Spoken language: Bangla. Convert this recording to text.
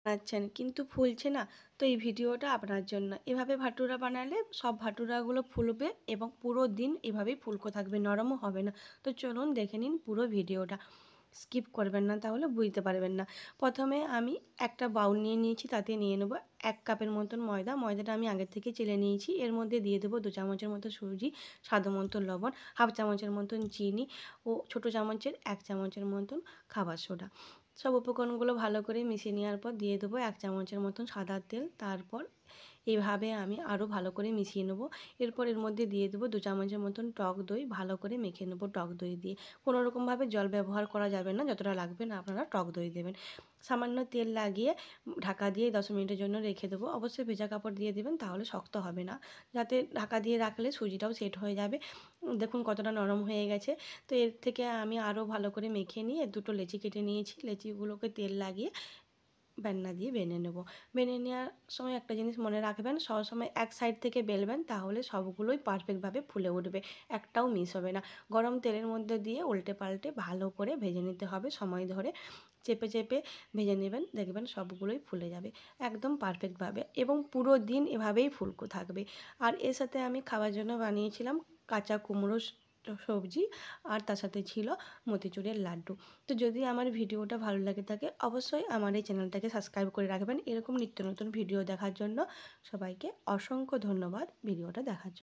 বানাচ্ছেন কিন্তু ফুলছে না, তো এই ভিডিওটা আপনার জন্য। এভাবে ভাটুরা বানালে সব ভাটুরাগুলো ফুলবে এবং পুরো দিন এভাবেই ফুলকো থাকবে, নরমও হবে না। তো চলুন দেখে নিন পুরো ভিডিওটা, স্কিপ করবেন না, তাহলে বুঝতে পারবেন না। প্রথমে আমি একটা বাউল নিয়ে নিয়েছি, তাতে নিয়ে নেব 1 কাপের মতন ময়দা। ময়দাটা আমি আগের থেকে চেলে নিয়েছি। এর মধ্যে দিয়ে দেবো 2 চামচের মতো সুজি, স্বাদ মতো লবণ, হাফ চামচের মতন চিনি ও ছোটো চামচের 1 চামচের মতন খাবার সোডা। সব উপকরণগুলো ভালো করে মিশিয়ে নেওয়ার পর দিয়ে দেবো 1 চামচের মতন সাদা তেল। তারপর এইভাবে আমি আরও ভালো করে মিশিয়ে নেবো। এরপর এর মধ্যে দিয়ে দেবো 2 চামচের মতন টক দই, ভালো করে মেখে নেবো টক দই দিয়ে। কোনো রকমভাবে জল ব্যবহার করা যাবে না, যতটা লাগবে না আপনারা টক দই দেবেন। সামান্য তেল লাগিয়ে ঢাকা দিয়ে 10 মিনিটের জন্য রেখে দেবো। অবশ্যই ভেজা কাপড় দিয়ে দেবেন, তাহলে শক্ত হবে না। যাতে ঢাকা দিয়ে রাখলে সুজিটাও সেট হয়ে যাবে। দেখুন কতটা নরম হয়ে গেছে। তো এর থেকে আমি আরও ভালো করে মেখে নিয়ে 2টো লেচি কেটে নিয়েছি। লেচিগুলোকে তেল লাগিয়ে বেলনা দিয়ে বেনে নেব। বেনে নেওয়ার সময় একটা জিনিস মনে রাখবেন, সবসময় এক সাইড থেকে বেলবেন, তাহলে সবগুলোই পারফেক্টভাবে ফুলে উঠবে, একটাও মিস হবে না। গরম তেলের মধ্যে দিয়ে উল্টে পাল্টে ভালো করে ভেজে নিতে হবে সময় ধরে। চেপে চেপে ভেজে নেবেন, দেখবেন সবগুলোই ফুলে যাবে একদম পারফেক্টভাবে এবং পুরো দিন এভাবেই ফুলকো থাকবে। আর এর সাথে আমি খাওয়ার জন্য বানিয়েছিলাম কাঁচা কুমড়ো সবজি, আর তার সাথে ছিল মতিচুরের লাড্ডু। তো যদি আমার ভিডিওটা ভালো লাগে থাকে, অবশ্যই আমার এই চ্যানেলটাকে সাবস্ক্রাইব করে রাখবেন। এরকম নিত্য নতুন ভিডিও দেখার জন্য সবাইকে অসংখ্য ধন্যবাদ ভিডিওটা দেখার জন্য।